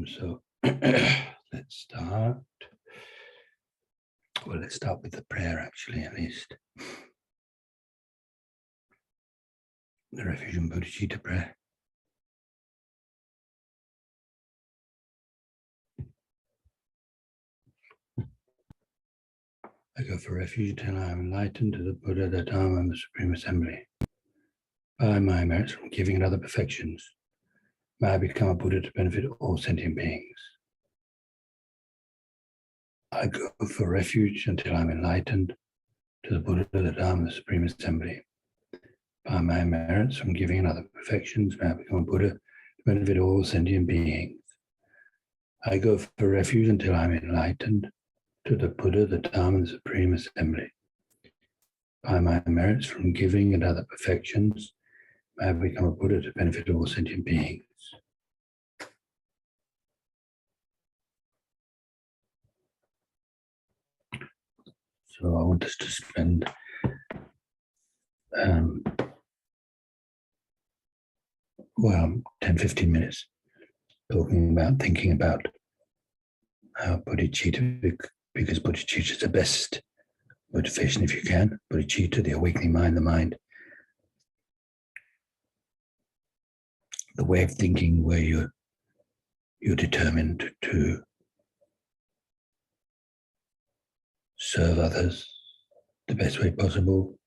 So let's start. Well, let's start with the prayer, actually, at least. The Refuge and Bodhicitta prayer. I go for refuge until I am enlightened to the Buddha, the Dharma, and the Supreme Assembly. By my merits from giving and other perfections, may I become a Buddha to benefit all sentient beings. I go for refuge until I am enlightened to the Buddha, the Dharma, and the Supreme Assembly. By my merits from giving and other perfections, may I become a Buddha to benefit all sentient beings. I go for refuge until I am enlightened to the Buddha, the Dharma, and the Supreme Assembly. By my merits from giving and other perfections, may I become a Buddha to benefit all sentient beings. So I want us to spend 10-15 minutes thinking about bodhicitta, because bodhicitta is the best motivation if you can. Bodhicitta, the awakening mind, the way of thinking where you're determined to serve others the best way possible.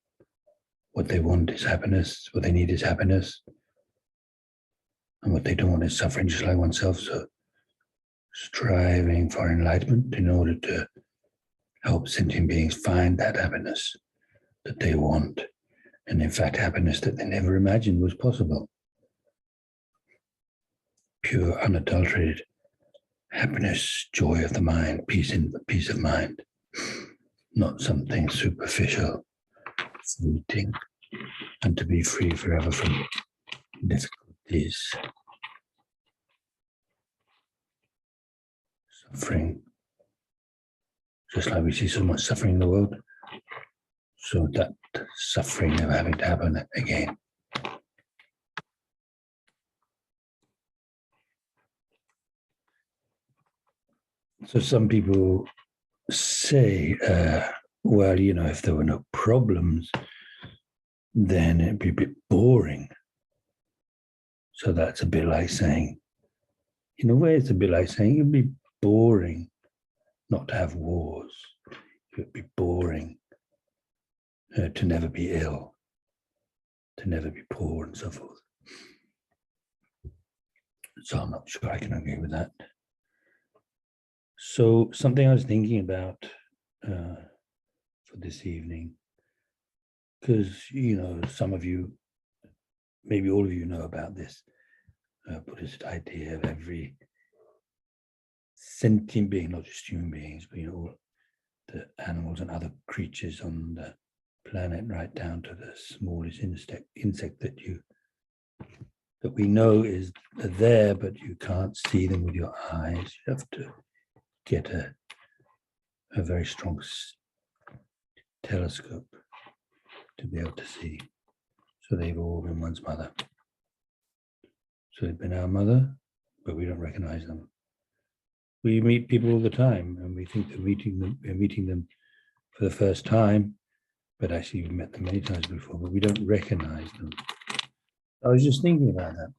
What they want is happiness, what they need is happiness, and what they don't want is suffering, just like oneself. So striving for enlightenment in order to help sentient beings find that happiness that they want, and in fact happiness that they never imagined was possible. Pure, unadulterated happiness, joy of the mind, peace of mind, not something superficial, fleeting, and to be free forever from difficulties, suffering. Just like we see so much suffering in the world, so that suffering never having to happen again. So some people say, well, if there were no problems, then it'd be a bit boring. So that's a bit like saying, in a way, it's a bit like saying it'd be boring not to have wars. It would be boring to never be ill, to never be poor, and so forth. So I'm not sure I can agree with that. So something I was thinking about for this evening, because, some of you, maybe all of you know about this Buddhist idea of every sentient being, not just human beings, but, all the animals and other creatures on the planet, right down to the smallest insect that you that we know are there, but you can't see them with your eyes. You have to get a very strong telescope to be able to see. So they've all been one's mother. So they've been our mother, but we don't recognize them. We meet people all the time, and we think that we're meeting them for the first time, but actually we've met them many times before, but we don't recognize them. I was just thinking about that.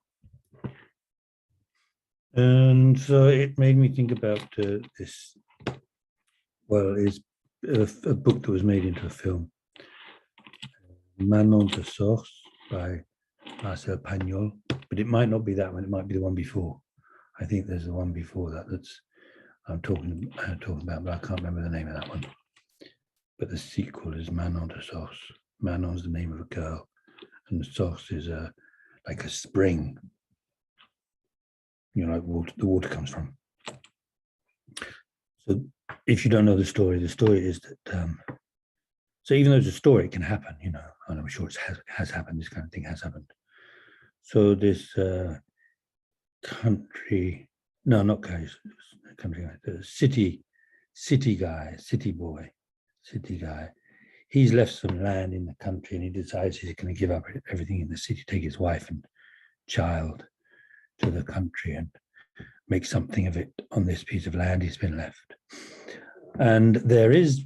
And so it made me think about this, well, it's a book that was made into a film, Manon de Source by Marcel Pagnol, but it might not be that one, it might be the one before. I think there's the one before that I'm talking about, but I can't remember the name of that one. But the sequel is Manon de Source. Manon's the name of a girl, and the source is like a spring, like the water comes from. So if you don't know the story is that, so even though it's a story, it can happen, and I'm sure it has happened, this kind of thing has happened. So this country, no, not guys, country guy, the city guy, he's left some land in the country and he decides he's going to give up everything in the city, take his wife and child to the country and make something of it on this piece of land he's been left. And there is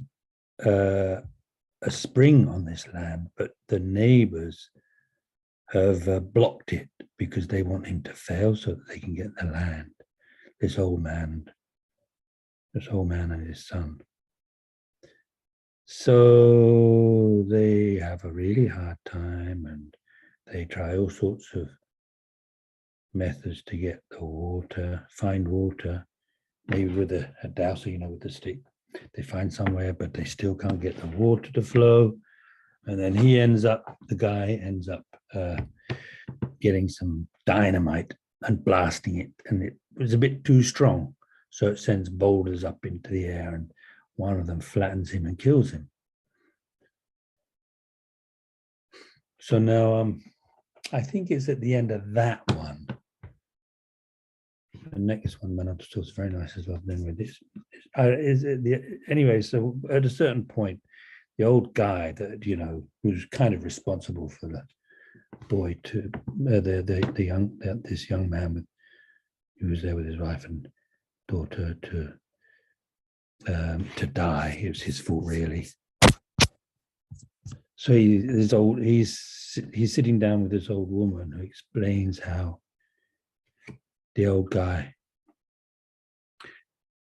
a spring on this land, but the neighbors have blocked it because they want him to fail so that they can get the land. This old man and his son. So they have a really hard time and they try all sorts of methods to get the water, find water, maybe with a dowser, with the stick. They find somewhere, but they still can't get the water to flow. And then the guy ends up getting some dynamite and blasting it. And it was a bit too strong. So it sends boulders up into the air and one of them flattens him and kills him. So now I think it's at the end of that one. The next one, Man Understood, is very nice as well. Anyway, anyway, so at a certain point, the old guy that who's kind of responsible for the boy to this young man who was there with his wife and daughter to die. It was his fault, really. So he's sitting down with this old woman who explains how the old guy,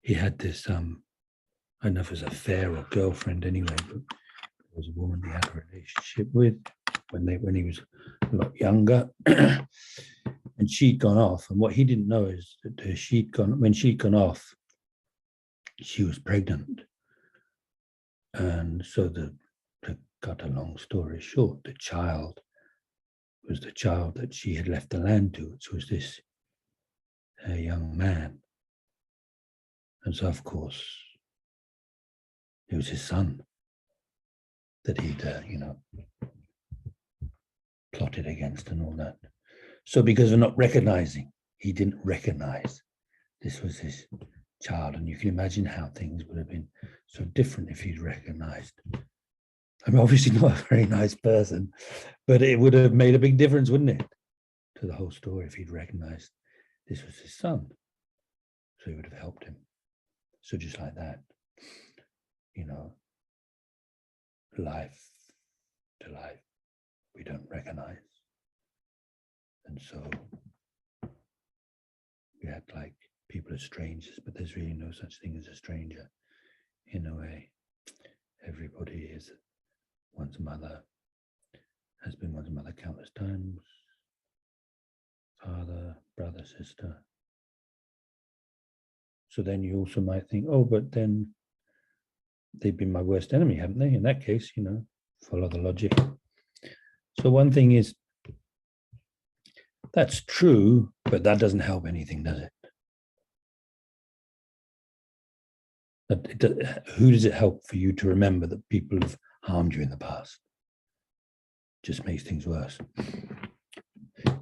he had this I don't know if it was affair or girlfriend anyway, but it was a woman he had a relationship with when he was a lot younger. And she'd gone off, and what he didn't know is that when she'd gone off, she was pregnant. And so to cut a long story short, the child was the child that she had left the land to, which was this young man. And so, of course, it was his son that he'd, plotted against and all that. So because of not recognizing, he didn't recognize this was his child. And you can imagine how things would have been so different if he'd recognized. I'm obviously not a very nice person, but it would have made a big difference, wouldn't it, to the whole story if he'd recognized this was his son. So he would have helped him. So just like that, life to life, we don't recognize. And so we act like people are strangers, but there's really no such thing as a stranger. In a way, everybody is one's mother, has been one's mother countless times, father, brother, sister. So then you also might think, oh, but then they've been my worst enemy, haven't they? In that case, follow the logic. So one thing is, that's true, but that doesn't help anything, does it? Who does it help for you to remember that people have harmed you in the past? Just makes things worse.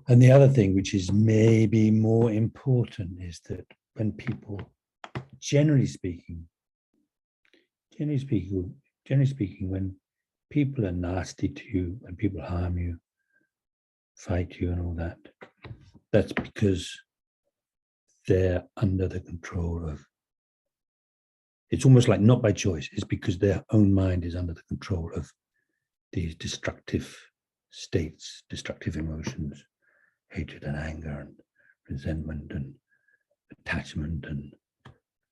And the other thing, which is maybe more important, is that when people, generally speaking, when people are nasty to you and people harm you, fight you and all that, that's because they're under the control of, it's almost like not by choice, it's because their own mind is under the control of these destructive states, destructive emotions, hatred and anger and resentment and attachment and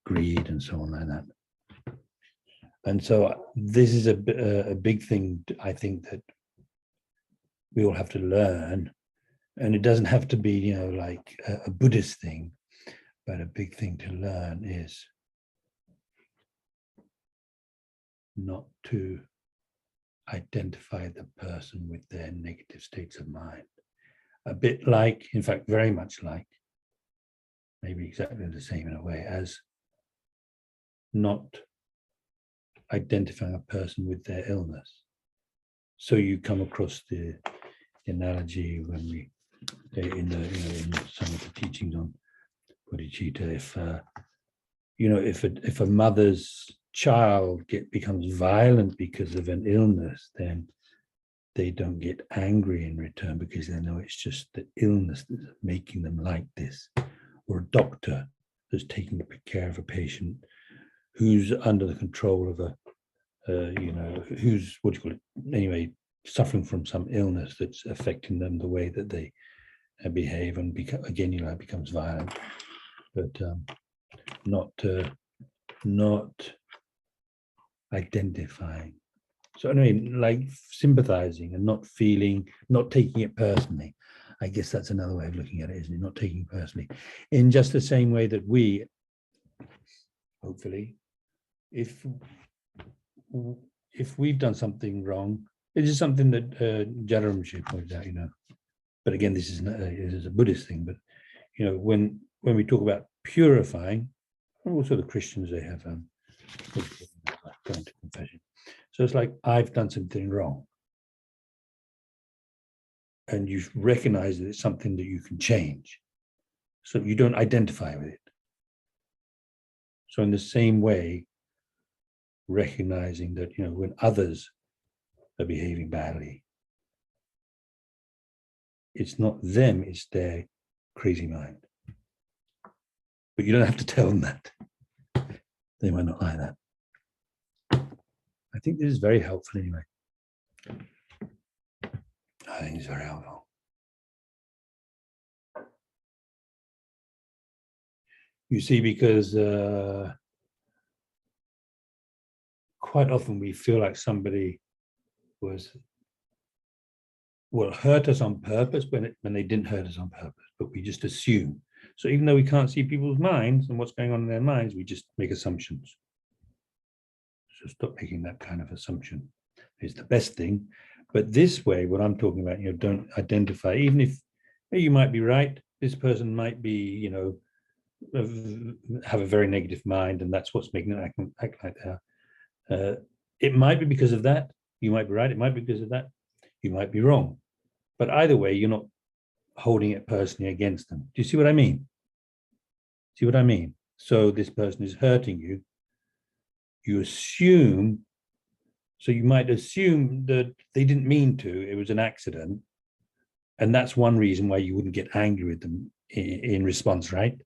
greed and so on like that. And so this is a big thing, I think, that we all have to learn. And it doesn't have to be, you know, like a Buddhist thing, but a big thing to learn is not to identify the person with their negative states of mind. A bit like, in fact, very much like, maybe exactly the same in a way, as not identifying a person with their illness. So you come across the analogy when we, in some of the teachings on bodhicitta, if a mother's child becomes violent because of an illness, then they don't get angry in return because they know it's just the illness that's making them like this. Or a doctor that's taking care of a patient who's under the control of who's, anyway, suffering from some illness that's affecting them the way that they behave, and again, it becomes violent, but not identifying. So anyway, like sympathizing and not feeling, not taking it personally. I guess that's another way of looking at it, isn't it? Not taking it personally. In just the same way that we, hopefully, if we've done something wrong, it is something that Jalaramji pointed out, but again, this is a Buddhist thing, but, when we talk about purifying, also the Christians, they have going to confession. So it's like, I've done something wrong. And you recognize that it's something that you can change. So you don't identify with it. So in the same way, recognizing that, when others are behaving badly, it's not them, it's their crazy mind. But you don't have to tell them that. They might not like that. I think this is very helpful anyway. I think it's very helpful. You see, because quite often we feel like somebody will hurt us on purpose when they didn't hurt us on purpose, but we just assume. So even though we can't see people's minds and what's going on in their minds, we just make assumptions. So stop making that kind of assumption. It's the best thing. But this way, what I'm talking about, don't identify, even if you might be right, this person might be, have a very negative mind, and that's what's making them act like that. It might be because of that. You might be right. It might be because of that. You might be wrong. But either way, you're not holding it personally against them. Do you see what I mean? See what I mean? So this person is hurting you. You assume, so you might assume that they didn't mean to, it was an accident. And that's one reason why you wouldn't get angry with them in response, right?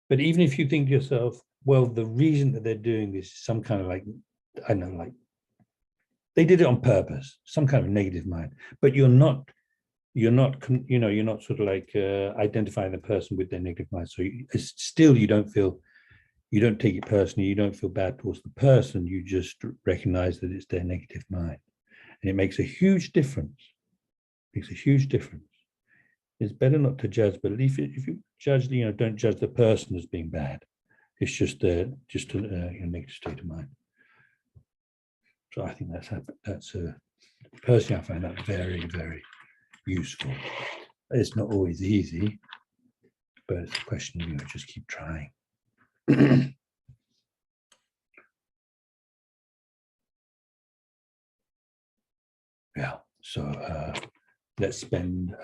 But even if you think to yourself, well, the reason that they're doing this is some kind of they did it on purpose, some kind of negative mind, but you're not sort of like identifying the person with their negative mind. So still, you don't take it personally. You don't feel bad towards the person. You just recognize that it's their negative mind, and it makes a huge difference. Makes a huge difference. It's better not to judge, but if you judge, don't judge the person as being bad. It's just a negative state of mind. So I think that's personally, I find that very, very useful. It's not always easy, but it's a question of just keep trying. Yeah. So let's spend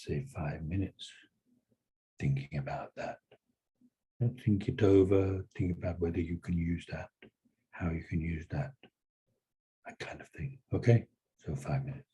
say 5 minutes thinking about that. Think it over, think about whether you can use that, how you can use that kind of thing. Okay, so 5 minutes.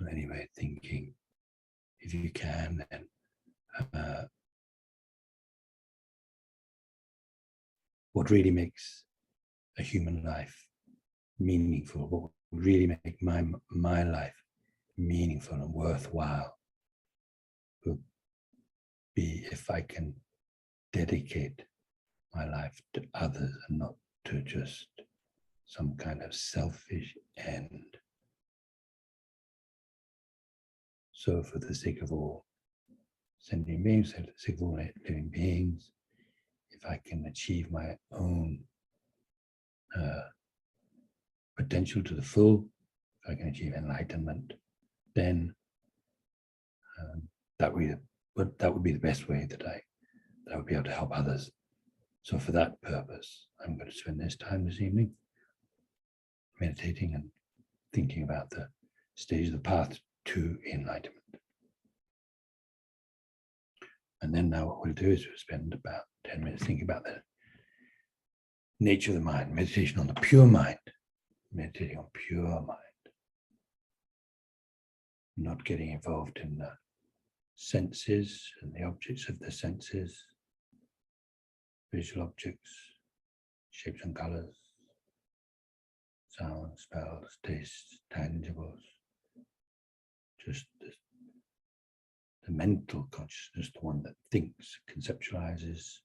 So anyway, thinking, if you can, then what really makes a human life meaningful, what would really make my life meaningful and worthwhile would be if I can dedicate my life to others and not to just some kind of selfish end. So for the sake of all sentient beings, for the sake of all living beings, if I can achieve my own potential to the full, if I can achieve enlightenment, then that would be the best way that I would be able to help others. So for that purpose, I'm going to spend this time this evening meditating and thinking about the stage of the path to enlightenment. And then now what we'll do is we'll spend about 10 minutes thinking about the nature of the mind, meditation on the pure mind, meditating on pure mind, not getting involved in the senses and the objects of the senses, visual objects, shapes and colors, sounds, smells, tastes, tangibles, just the mental consciousness, the one that thinks, conceptualizes,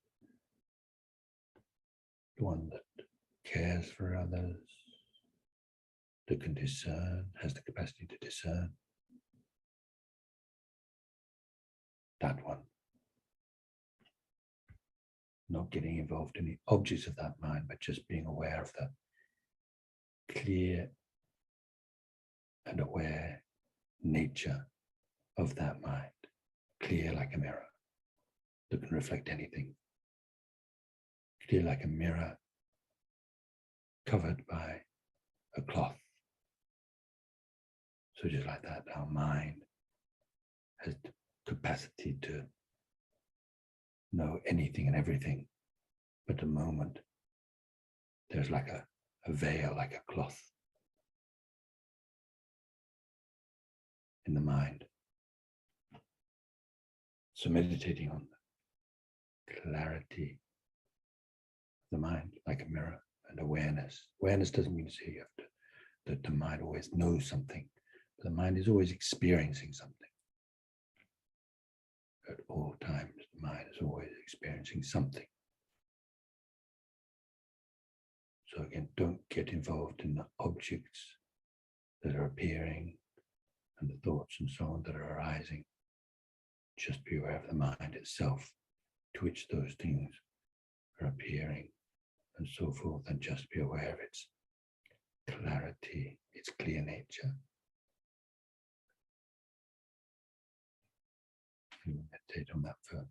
the one that cares for others, that can discern, has the capacity to discern. That one. Not getting involved in the objects of that mind, but just being aware of the clear and aware nature of that mind, clear like a mirror that can reflect anything, clear like a mirror covered by a cloth. So just like that, our mind has the capacity to know anything and everything, but the moment there's like a veil, like a cloth in the mind. So meditating on the clarity of the mind like a mirror and awareness. Awareness doesn't mean to say you have to, that the mind always knows something, but the mind is always experiencing something. At all times, the mind is always experiencing something. So again, don't get involved in the objects that are appearing and the thoughts and so on that are arising. Just be aware of the mind itself, to which those things are appearing and so forth, and just be aware of its clarity, its clear nature. And meditate on that for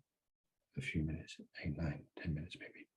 a few minutes, 8, 9, 10 minutes maybe.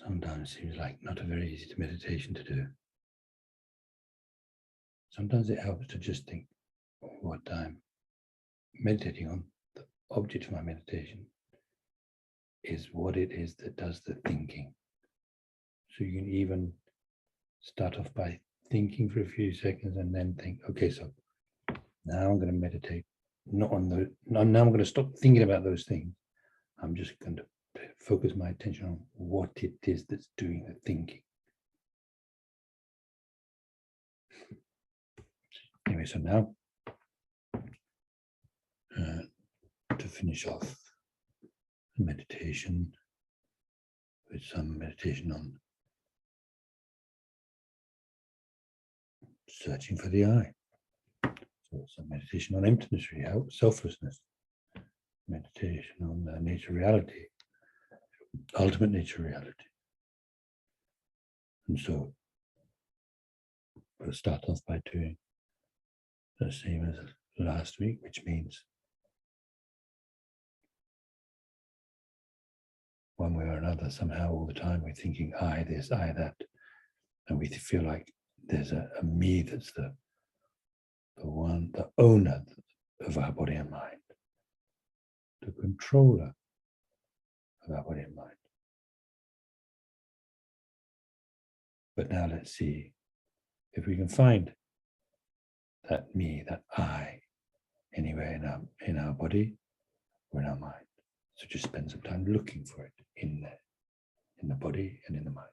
sometimes seems like not a very easy meditation to do. Sometimes it helps to just think what I'm meditating on. The object of my meditation is what it is that does the thinking. So you can even start off by thinking for a few seconds and then think, okay, so now I'm going to meditate not on the, now I'm going to stop thinking about those things. I'm just going to focus my attention on what it is that's doing the thinking. Anyway, so now to finish off the meditation with some meditation on searching for the I. So some meditation on emptiness, selflessness, meditation on nature reality, ultimate nature reality. And so we'll start off by doing the same as last week, which means one way or another, somehow all the time we're thinking I this, I that, and we feel like there's a me that's the one, the owner of our body and mind, the controller of our body and mind. But now let's see if we can find that me, that I, anywhere in our body or in our mind. So just spend some time looking for it in there, in the body and in the mind.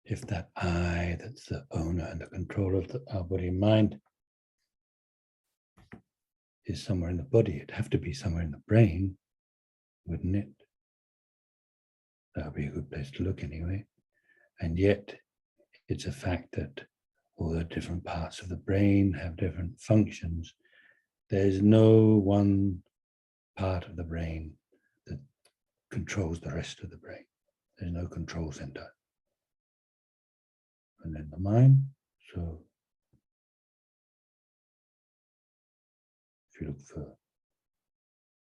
if that I that's the owner and the controller of our body and mind is somewhere in the body, it'd have to be somewhere in the brain, wouldn't it? That would be a good place to look anyway. And yet, it's a fact that all the different parts of the brain have different functions. There's no one part of the brain that controls the rest of the brain. There's no control center. And then the mind. So if you look for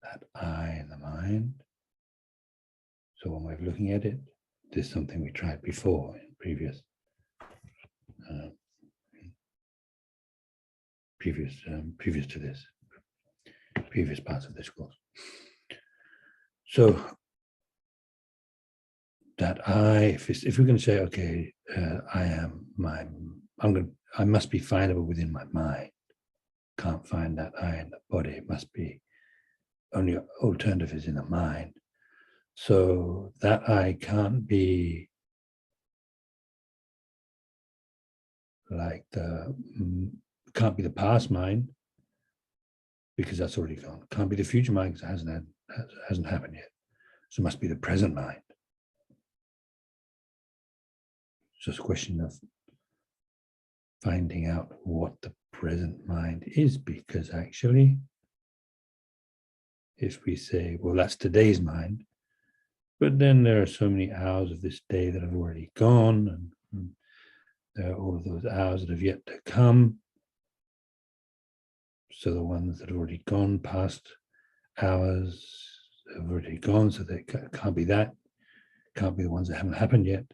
that I in the mind, so one way of looking at it, this is something we tried before in previous to this, previous parts of this course. So that I, if we're going to say, okay, I must be findable within my mind. Can't find that I in the body. It must be only alternative is in the mind. So that I can't be like can't be the past mind because that's already gone. Can't be the future mind because it hasn't happened yet. So it must be the present mind. It's just a question of finding out what the present mind is, because actually, if we say, well, that's today's mind, but then there are so many hours of this day that have already gone, and there are all of those hours that have yet to come. So the ones that have already gone, past hours have already gone, so they can't be that, can't be the ones that haven't happened yet.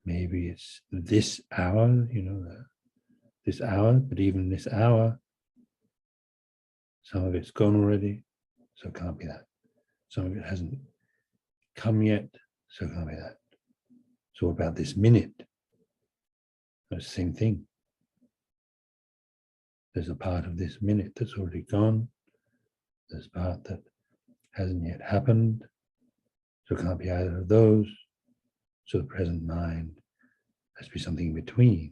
Maybe it's this hour, this hour, but even this hour, some of it's gone already, so it can't be that. Some of it hasn't come yet, so it can't be that. So about this minute, it's the same thing. There's a part of this minute that's already gone. There's a part that hasn't yet happened, so it can't be either of those. So the present mind has to be something in between.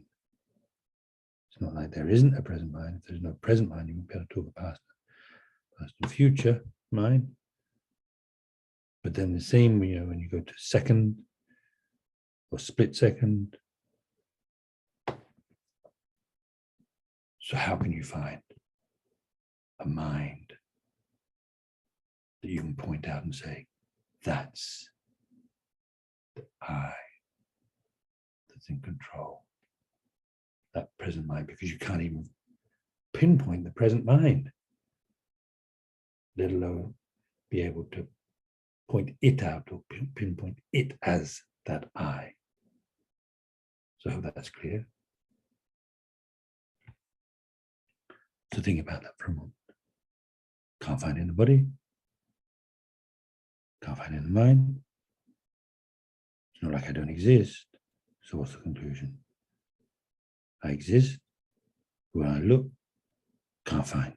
It's not like there isn't a present mind. If there's no present mind, you won't be able to talk about past and future mind. But then the same, when you go to second or split second. So how can you find a mind that you can point out and say, that's the I that's in control, that present mind, because you can't even pinpoint the present mind, let alone be able to point it out or pinpoint it as that I. So I hope that's clear. So think about that for a moment. Can't find it in the body, can't find it in the mind. It's not like I don't exist. So what's the conclusion? I exist. When I look, can't find.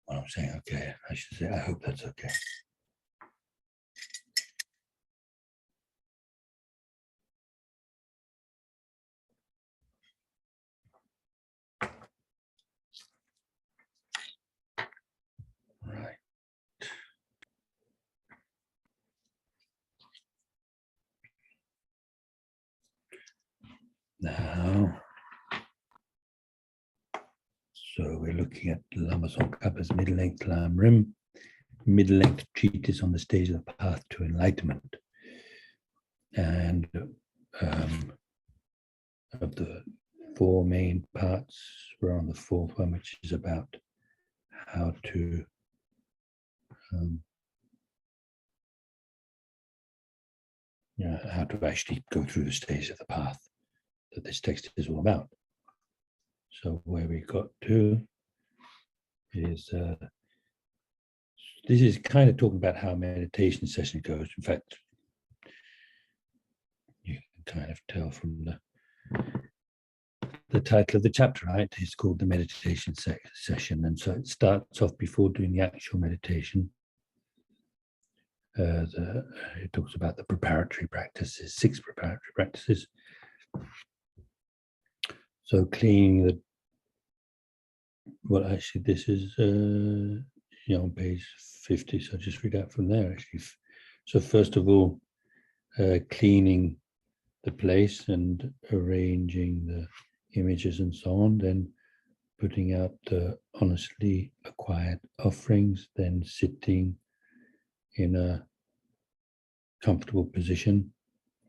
Well, I'm saying okay, I should say, I hope that's okay. Right. Now, so we're looking at Lama Tsongkhapa's middle-length Lam Rim, middle-length treatise on the stage of the path to enlightenment. And of the four main parts, we're on the fourth one, which is about how to how to actually go through the stage of the path that this text is all about. So where we got to is this is kind of talking about how a meditation session goes. In fact, you can kind of tell from the title of the chapter, right? It's called the meditation session. And so it starts off before doing the actual meditation. It talks about the preparatory practices, 6 preparatory practices. So cleaning the, well, actually, this is on page 50. So just read out from there, actually. So first of all, cleaning the place and arranging the images and so on, then putting out the honestly acquired offerings, then sitting in a comfortable position,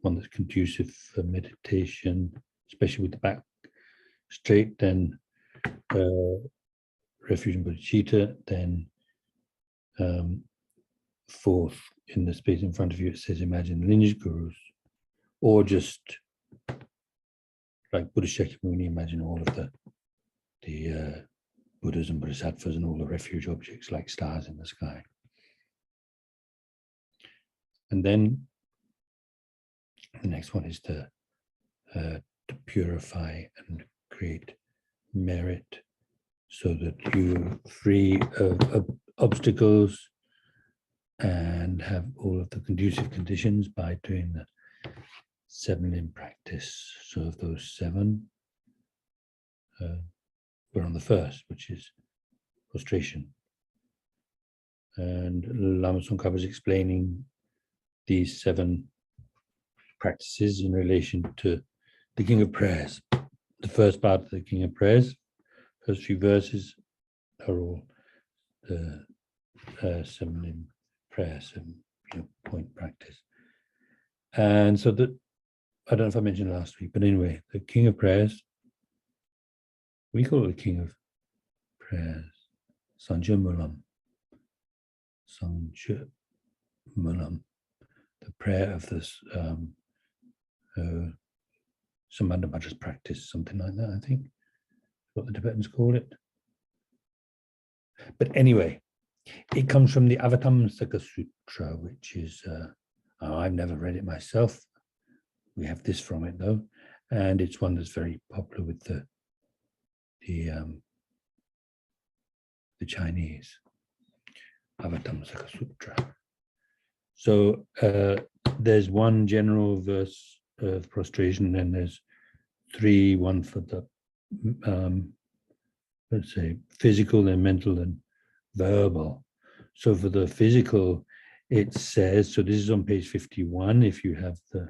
one that's conducive for meditation, especially with the back straight, then refuge and bodhicitta, then fourth, in the space in front of you, it says imagine lineage gurus, or just like Buddha Shakyamuni, imagine all of the Buddhas and Bodhisattvas and all the refuge objects like stars in the sky. And then the next one is to purify and create merit so that you're free of obstacles and have all of the conducive conditions by doing the 7 limb practice. So of those 7, we're on the first, which is prostration. And Lama Tsongkhapa is explaining these 7 practices in relation to the King of Prayers. The first part of the King of Prayers, first few verses are all the 7 limb prayer, 7 point practice. And so that, I don't know if I mentioned last week, but anyway, the King of Prayers, we call it the King of Prayers, Sanja Mulam. Sanja Mulam, the prayer of this Samanda Madra's practice, something like that, I think, what the Tibetans call it. But anyway, it comes from the Avatamsaka Sutra, which is, I've never read it myself. We have this from it though, and it's one that's very popular with the Chinese, Avatamsaka Sutra. So there's one general verse of prostration, and there's 3, one for the let's say physical and mental and verbal. So for the physical, it says, so this is on page 51, if you have the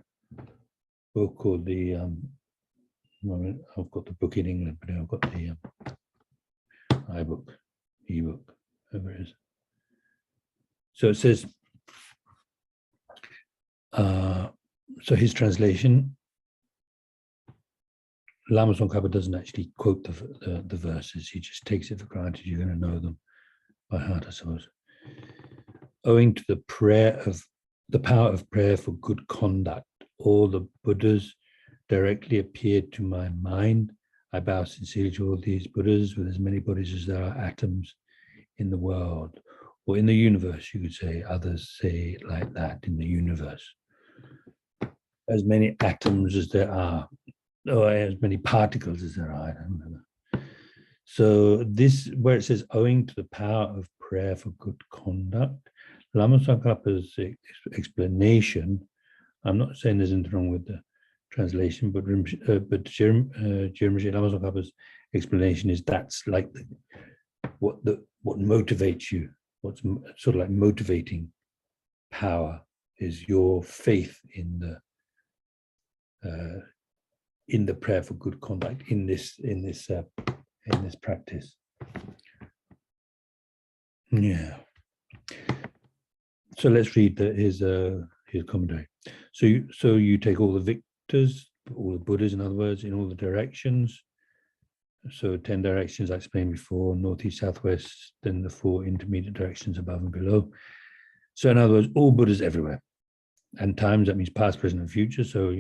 book or the, I've got the book in England, but I've got the iBook, ebook, whatever it is. So it says, so his translation, Lama Tsongkhapa doesn't actually quote the verses, he just takes it for granted you're going to know them by heart, I suppose. Owing to the power of prayer for good conduct, all the Buddhas directly appeared to my mind. I bow sincerely to all these Buddhas, with as many bodies as there are atoms in the world, or in the universe, you could say. Others say it like that, in the universe. As many atoms as there are, or as many particles as there are, I don't remember. So this, where it says, owing to the power of prayer for good conduct, Lama Tsongkhapa's explanation, I'm not saying there's anything wrong with the translation, but Lama Tsongkhapa's explanation is that's like what motivates you, what's sort of like motivating power is your faith in the prayer for good conduct in this practice. Yeah. So let's read his commentary. So you take all the victors, all the Buddhas, in other words, in all the directions. So 10 directions I explained before: northeast, southwest, then the 4 intermediate directions above and below. So in other words, all Buddhas everywhere. And times, that means past, present, and future. So,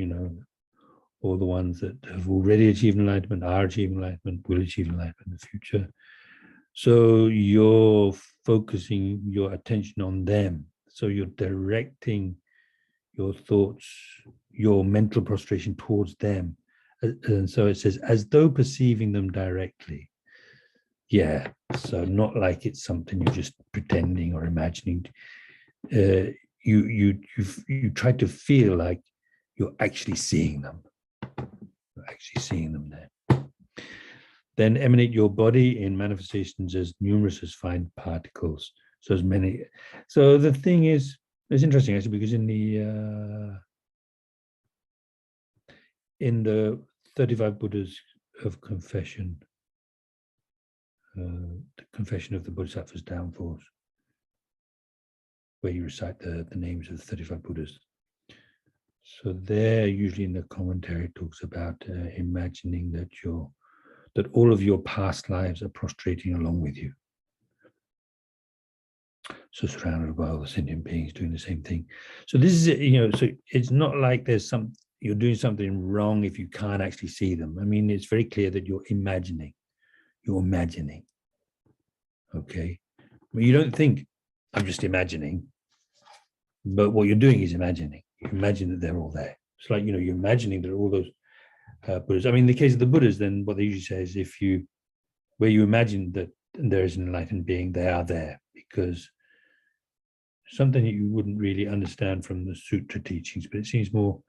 all the ones that have already achieved enlightenment, are achieving enlightenment, will achieve enlightenment in the future. So you're focusing your attention on them. So you're directing your thoughts, your mental prostration towards them. And so it says, as though perceiving them directly. Yeah, so not like it's something you're just pretending or imagining. You try to feel like you're actually seeing them. You're actually seeing them there. Then emanate your body in manifestations as numerous as fine particles. So as many. So the thing is, it's interesting actually, because in the 35 Buddhas of confession, the confession of the Bodhisattva's downfalls, where you recite the names of the 35 Buddhas. So there, usually in the commentary, it talks about imagining that all of your past lives are prostrating along with you. So surrounded by all the sentient beings doing the same thing. So this is, so it's not like you're doing something wrong if you can't actually see them. I mean, it's very clear that you're imagining. Okay. But you don't think, I'm just imagining. But what you're doing is imagining. You imagine that they're all there. It's like, you're imagining that all those Buddhas. I mean, in the case of the Buddhas, then what they usually say is where you imagine that there is an enlightened being, they are there, because something that you wouldn't really understand from the sutra teachings, but it seems more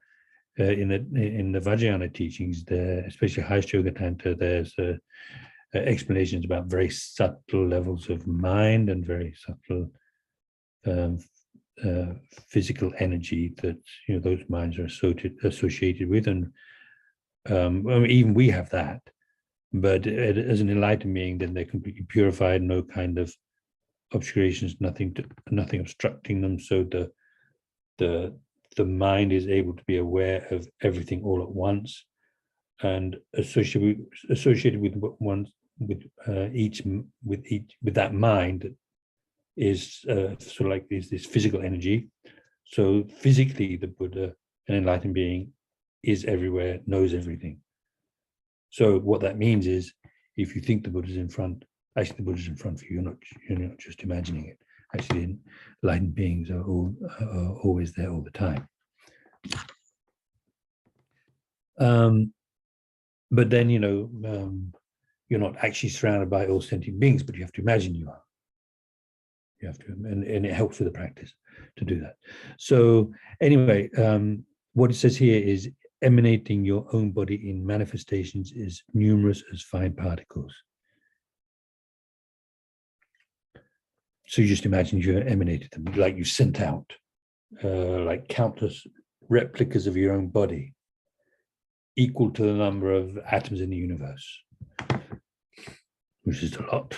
in the Vajrayana teachings, there, especially Highest Yoga Tantra, there's explanations about very subtle levels of mind and very subtle physical energy that those minds are associated with, and even we have that. But as an enlightened being, then they're completely purified, no kind of obscurations, nothing obstructing them. So the mind is able to be aware of everything all at once, and associated with that mind is sort of like this physical energy. So physically, the Buddha, an enlightened being, is everywhere, knows everything. So what that means is, if you think the Buddha's in front, actually the Buddha's in front of you. You're not just imagining it. Actually, enlightened beings are always there all the time. But then you're not actually surrounded by all sentient beings, but you have to imagine you are. You have to, and it helps with the practice to do that. So anyway, what it says here is, emanating your own body in manifestations is numerous as fine particles. So you just imagine you emanated them, like you sent out like countless replicas of your own body, equal to the number of atoms in the universe, which is a lot.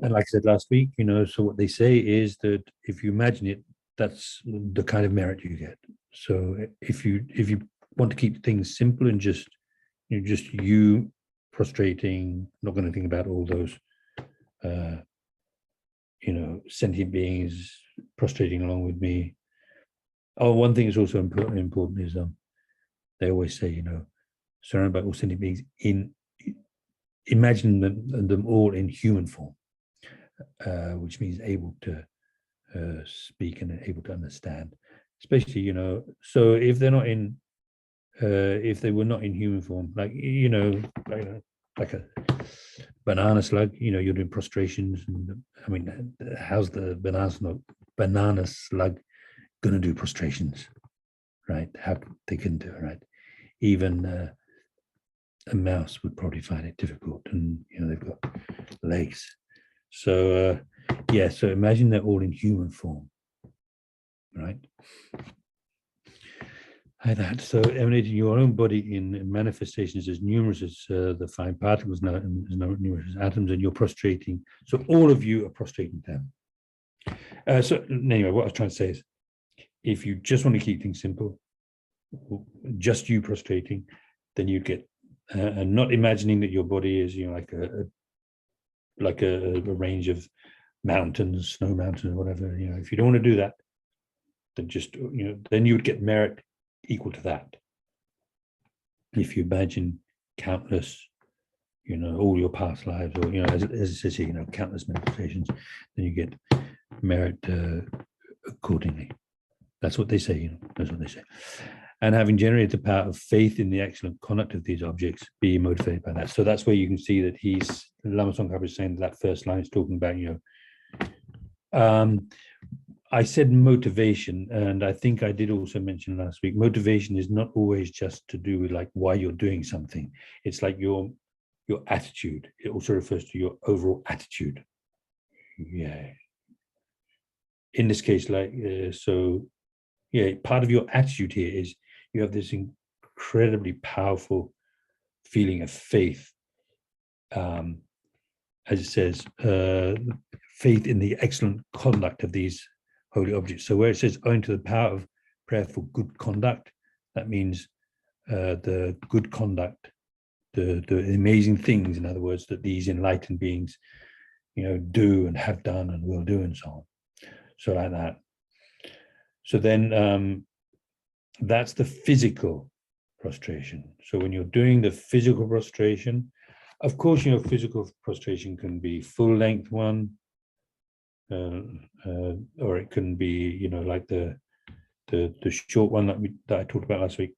And like I said last week, so what they say is that if you imagine it, that's the kind of merit you get. So if you want to keep things simple and just you prostrating, not going to think about all those sentient beings prostrating along with me. Oh, one thing is also important is they always say, surrounded by all sentient beings, imagine them all in human form. which means able to speak and able to understand. Especially, you know, so if they're not in, if they were not in human form, like, you know, like a banana slug, you know, you're doing prostrations, and I mean, how's the banana slug going to do prostrations, right? How they can do it, right? Even a mouse would probably find it difficult, and you know, they've got legs. So yeah, so imagine they're all in human form, right? Like that. So emanating your own body in manifestations as numerous as the fine particles, now as numerous as atoms, and you're prostrating. So all of you are prostrating down. So anyway, what I was trying to say is, if you just want to keep things simple, just you prostrating, then you'd get, and not imagining that your body is, you know, like a range of mountains, snow mountains, or whatever. You know, if you don't want to do that, then just, you know, then you would get merit equal to that. If you imagine countless, you know, all your past lives, or, you know, as it says here, you know, countless manifestations, then you get merit accordingly. That's what they say, you know, that's what they say. And having generated the power of faith in the excellent conduct of these objects, be motivated by that. So that's where you can see that Lama Tsongkhapa is saying that first line is talking about, you know, I said motivation, and I think I did also mention last week, motivation is not always just to do with like why you're doing something. It's like your attitude. It also refers to your overall attitude. Yeah. In this case, like, so yeah, part of your attitude here is you have this incredibly powerful feeling of faith. As it says, faith in the excellent conduct of these holy objects. So where it says owing to the power of prayerful good conduct, that means the good conduct, the amazing things, in other words, that these enlightened beings, you know, do and have done and will do, and so on. So like that. So then that's the physical prostration. So when you're doing the physical prostration, of course, you know, physical prostration can be full length one, or it can be, you know, like the short one that I talked about last week.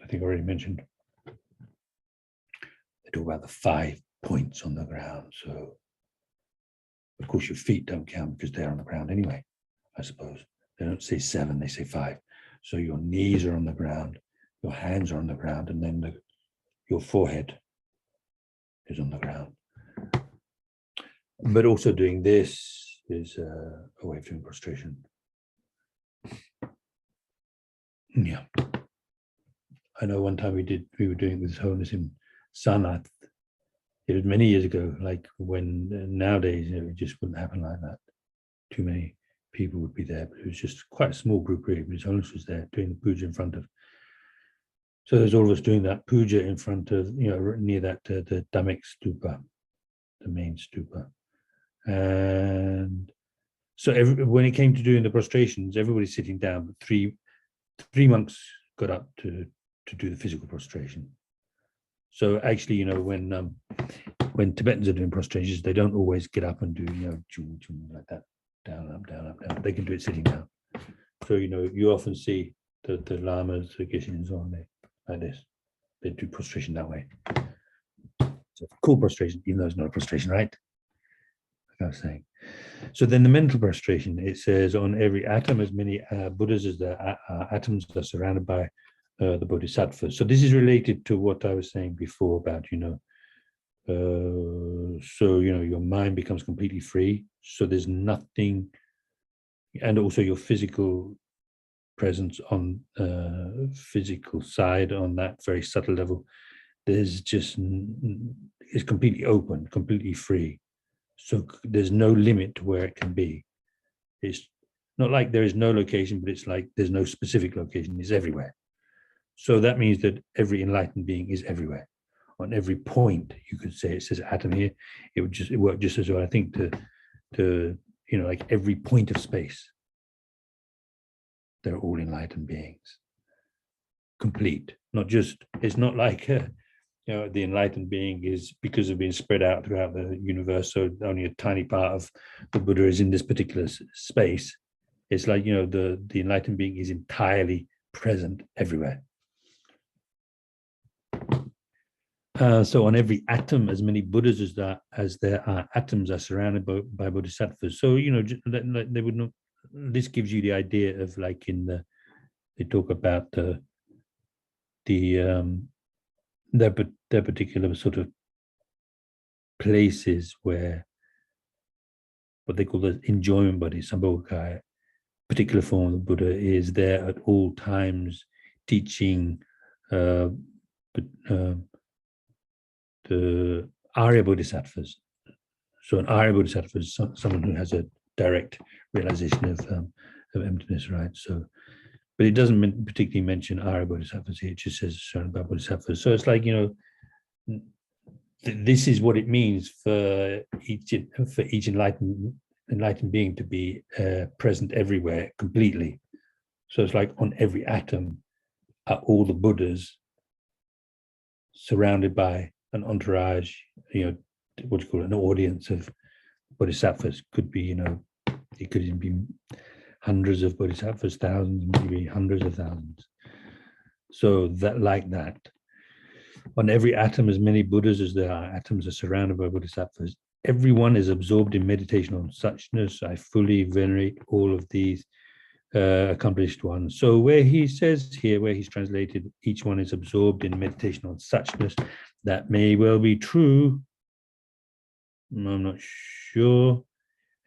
I think I already mentioned. They talk about the 5 points on the ground. So of course your feet don't count because they're on the ground anyway, I suppose. They don't say 7, they say 5. So your knees are on the ground, your hands are on the ground, and then your forehead is on the ground. But also doing this is a way of doing prostration. Yeah. I know one time we were doing it with His Holiness in Sanath. It was many years ago, like when nowadays, you know, it just wouldn't happen like that. Too many people would be there, but it was just quite a small group really. His Holiness was there doing the puja in front of. So there's all of us doing that puja in front of, you know, near that the Dhammik stupa, the main stupa. And so when it came to doing the prostrations, everybody's sitting down, but three monks got up to do the physical prostration. So actually, you know, when Tibetans are doing prostrations, they don't always get up and do, you know, like that, down, up, down, up, down. They can do it sitting down. So, you know, you often see the lamas, the Gishins on there like this. They do prostration that way. So cool prostration, even though it's not a prostration, right? Like I was saying. So then the mental prostration, it says on every atom, as many Buddhas as the atoms are surrounded by the Bodhisattvas. So this is related to what I was saying before about, you know, so, you know, your mind becomes completely free. So there's nothing, and also your physical presence on physical side on that very subtle level, there's just, it's completely open, completely free. So there's no limit to where it can be. It's not like there is no location, but it's like there's no specific location, it's everywhere. So that means that every enlightened being is everywhere. On every point, you could say, it says atom here, it worked just as well, I think, to you know, like every point of space, they're all enlightened beings. Complete, not just, it's not like the enlightened being is, because of being spread out throughout the universe, so only a tiny part of the Buddha is in this particular space. It's like, the enlightened being is entirely present everywhere. So on every atom, as many Buddhas as there are atoms are surrounded by bodhisattvas. So, they would not, this gives you the idea of, like, they talk about their particular sort of places where what they call the enjoyment body, Sambhogakaya, particular form of the Buddha, is there at all times teaching the Arya Bodhisattvas. So an Arya Bodhisattva is someone who has a direct realization of emptiness, right? So, but it doesn't particularly mention Arya Bodhisattvas here. It just says surrounded by Bodhisattvas. So it's like, this is what it means for each enlightened being to be present everywhere completely. So it's like on every atom are all the Buddhas surrounded by an entourage, what do you call it, an audience of bodhisattvas. Could be, it could even be hundreds of bodhisattvas, thousands, maybe hundreds of thousands. So that, like that, on every atom, as many Buddhas as there are atoms are surrounded by bodhisattvas. Everyone is absorbed in meditation on suchness. I fully venerate all of these accomplished ones. So where he says here, where he's translated, each one is absorbed in meditation on suchness, that may well be true. I'm not sure.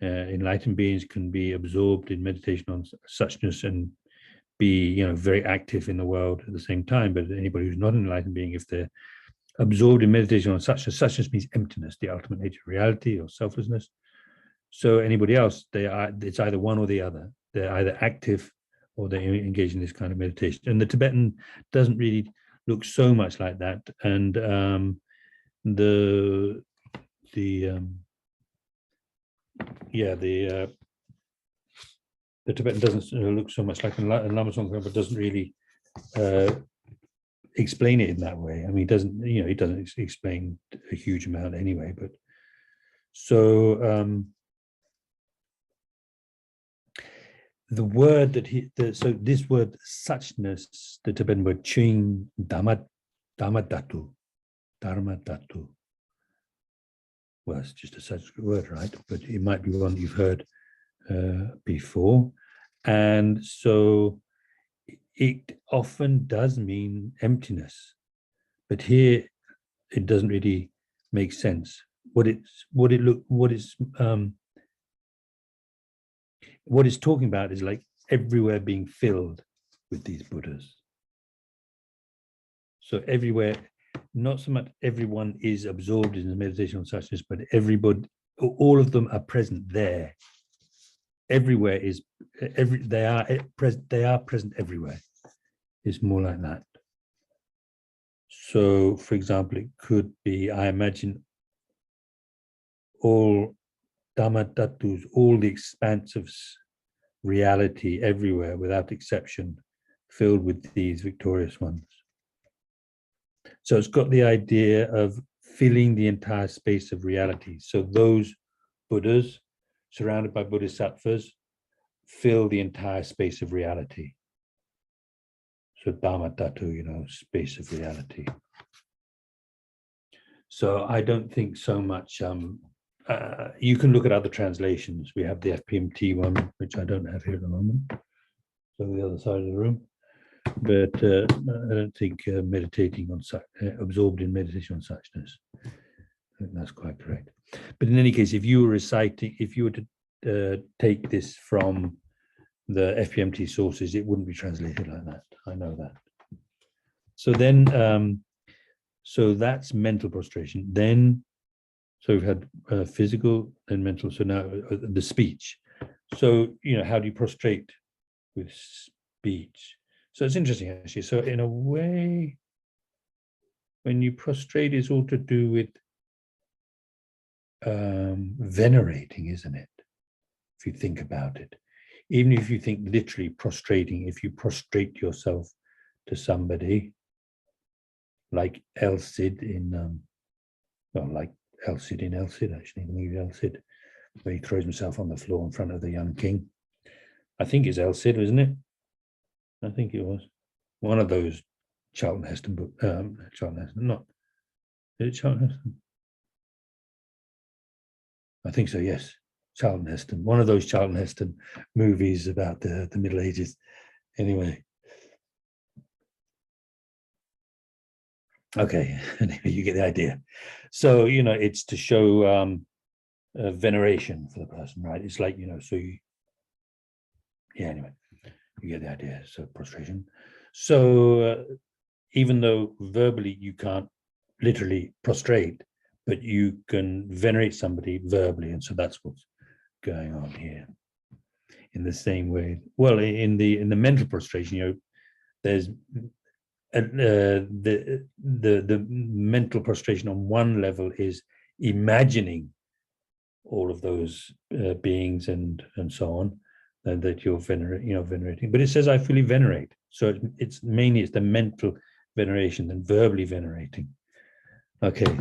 Enlightened beings can be absorbed in meditation on suchness and be, very active in the world at the same time. But anybody who's not an enlightened being, if they're absorbed in meditation on suchness means emptiness, the ultimate nature of reality or selflessness. So anybody else, it's either one or the other. They're either active or they engage in this kind of meditation. And the Tibetan doesn't really look so much like that. And the Tibetan doesn't look so much like a Lama Tsongkhapa, but doesn't really explain it in that way. I mean, he doesn't explain a huge amount anyway. But so the word that so this word suchness, the Tibetan word ching dhamma dhatu. Well, it's just a Sanskrit word, right? But it might be one you've heard before. And so it often does mean emptiness, but here it doesn't really make sense. What it's talking about is like everywhere being filled with these Buddhas. So everywhere, not so much everyone is absorbed in the meditation on suchness, but everybody, all of them are present there. Everywhere is they are present everywhere. It's more like that. So, for example, it could be, I imagine, all Dhamma Dhatus, all the expanse of reality everywhere, without exception, filled with these victorious ones. So it's got the idea of filling the entire space of reality. So those Buddhas surrounded by bodhisattvas fill the entire space of reality. So Dhamma Dhatu, space of reality. So I don't think so much, you can look at other translations. We have the FPMT one, which I don't have here at the moment. So the other side of the room. But I don't think meditating on absorbed in meditation on suchness. I think that's quite correct. But in any case, if you were to take this from the FPMT sources, it wouldn't be translated like that. I know that. So then, so that's mental prostration. Then, so we've had physical and mental. So now the speech. So, how do you prostrate with speech? So it's interesting, actually. So in a way, when you prostrate, it's all to do with venerating, isn't it? If you think about it. Even if you think literally prostrating, if you prostrate yourself to somebody, like El Cid in, well, like El Cid in El Cid, actually, the movie El Cid, where he throws himself on the floor in front of the young king. I think it's El Cid, isn't it? I think it was one of those Charlton Heston book. Charlton Heston, not is it Charlton Heston? I think so. Yes, Charlton Heston. One of those Charlton Heston movies about the Middle Ages. Anyway, okay. Anyway, you get the idea. So it's to show veneration for the person, right? It's like So yeah. Anyway, you get the idea. So prostration. So even though verbally you can't literally prostrate, but you can venerate somebody verbally, and so that's what's going on here. In the same way, well, in the mental prostration, there's the mental prostration on one level is imagining all of those beings and so on, and that you're venerating. But it says I fully venerate, so it's mainly the mental veneration than verbally venerating. Okay.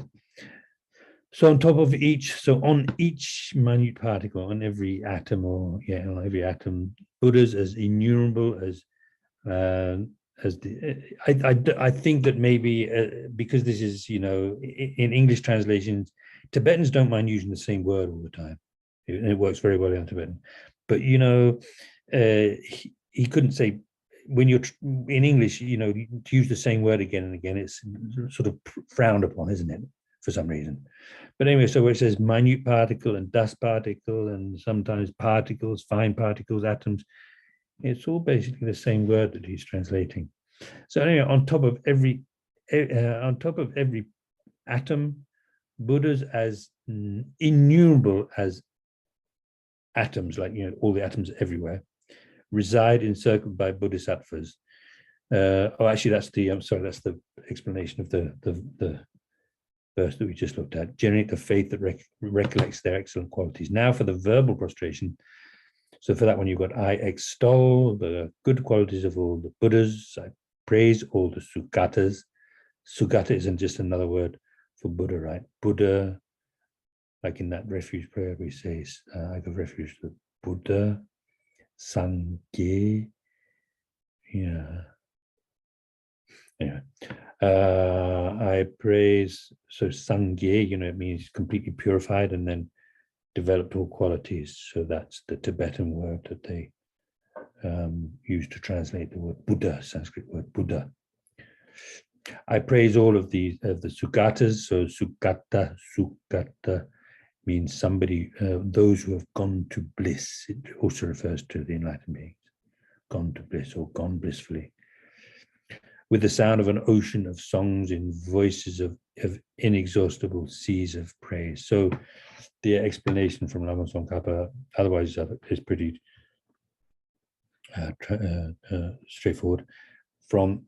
So on top of on each minute particle, on every atom, on every atom, Buddhas as innumerable as I think that maybe because this is in English translations, Tibetans don't mind using the same word all the time. It works very well in Tibetan, but he couldn't say when you're in English, to use the same word again and again, it's sort of frowned upon, isn't it, for some reason? But anyway, so where it says minute particle and dust particle and sometimes particles, fine particles, atoms, it's all basically the same word that he's translating. So anyway, on top of every atom, Buddhas as innumerable as atoms, like all the atoms everywhere, reside encircled by bodhisattvas. Actually, that's the explanation of the verse that we just looked at. Generate the faith that recollects their excellent qualities. Now for the verbal prostration. So for that one, you've got I extol the good qualities of all the Buddhas. I praise all the Sugatas. Sugata isn't just another word for Buddha, right? Buddha, like in that refuge prayer, we say, I give refuge to Buddha, Sangye. Yeah. Anyway, I praise, so Sangye, it means completely purified and then developed all qualities. So that's the Tibetan word that they use to translate the word Buddha, Sanskrit word Buddha. I praise all of the Sugatas. So Sugata means somebody, those who have gone to bliss. It also refers to the enlightened beings, gone to bliss or gone blissfully. With the sound of an ocean of songs in voices of inexhaustible seas of praise. So the explanation from Lama Tsongkhapa otherwise is pretty straightforward. From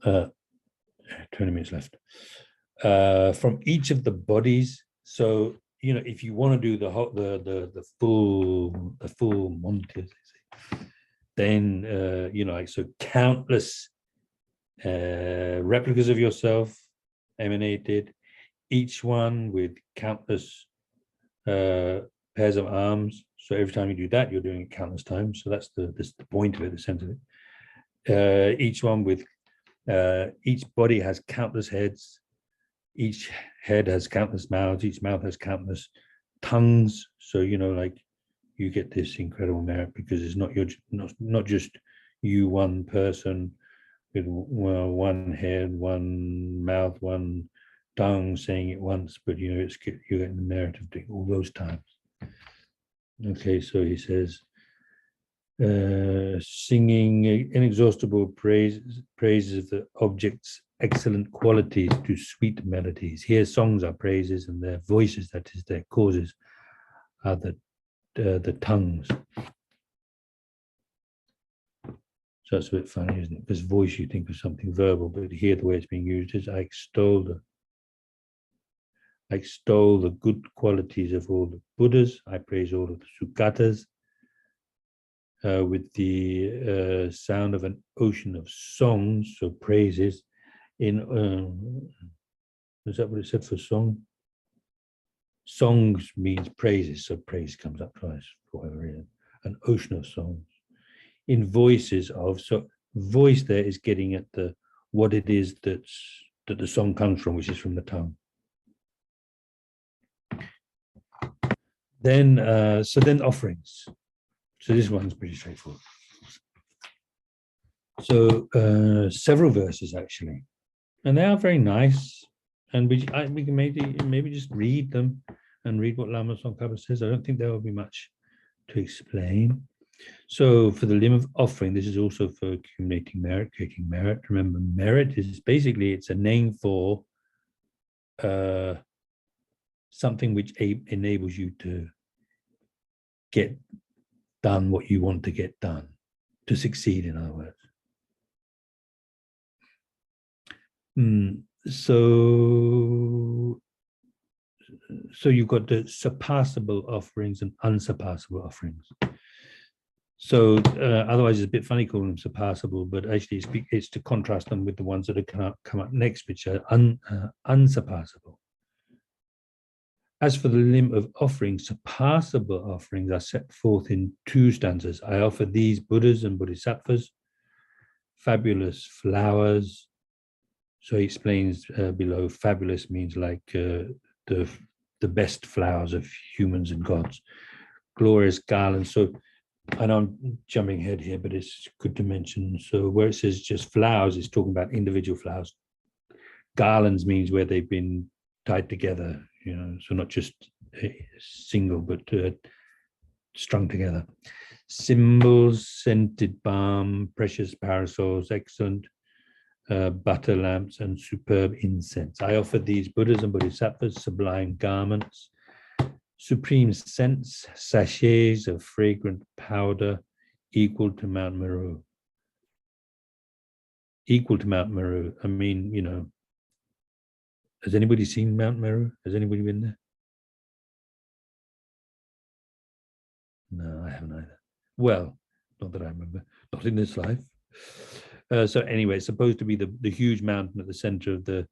20 minutes left. From each of the bodies. So if you want to do the full monty, then so countless replicas of yourself emanated, each one with countless pairs of arms. So every time you do that, you're doing it countless times. So that's the point of it, the sense of it. Each one with each body has countless heads. Each head has countless mouths. Each mouth has countless tongues. So like you get this incredible merit because it's not just you, one person with one head, one mouth, one tongue saying it once, but you're getting the merit of doing all those times. Okay, so he says, singing inexhaustible praises of the object's excellent qualities to sweet melodies. Here songs are praises and their voices, that is their causes, are the tongues. So that's a bit funny, isn't it? Because voice, you think of something verbal, but here the way it's being used is I extol the good qualities of all the Buddhas. I praise all of the Sugatas. With the sound of an ocean of songs, so praises, in Is that what it said for song? Songs means praises, so praise comes up twice for whatever reason. An ocean of songs. In voices of, so voice there is getting at the what it is that the song comes from, which is from the tongue. Then then offerings. So this one's pretty straightforward. So several verses actually, and they are very nice. And we can maybe just read them and read what Lama Tsongkhapa says. I don't think there will be much to explain. So for the limb of offering, this is also for accumulating merit, creating merit. Remember, merit is basically, it's a name for something which enables you to get done what you want to get done, to succeed, in other words. So you've got the surpassable offerings and unsurpassable offerings. So otherwise it's a bit funny calling them surpassable, but actually it's to contrast them with the ones that are come up next, which are unsurpassable. As for the limb of offerings, surpassable offerings are set forth in 2 stanzas. I offer these Buddhas and Bodhisattvas, fabulous flowers. So he explains below, fabulous means like the best flowers of humans and gods. Glorious garlands. So I know I'm jumping ahead here, but it's good to mention. So where it says just flowers, it's talking about individual flowers. Garlands means where they've been tied together, you know, so not just single, but strung together. Symbols, scented balm, precious parasols, excellent butter lamps, and superb incense. I offer these Buddhas and Bodhisattvas sublime garments, supreme scents, sachets of fragrant powder equal to Mount Meru. Equal to Mount Meru. I mean, you know, has anybody seen Mount Meru? Has anybody been there? No, I haven't either. Well, not that I remember, not in this life. So anyway, it's supposed to be the huge mountain at the center of the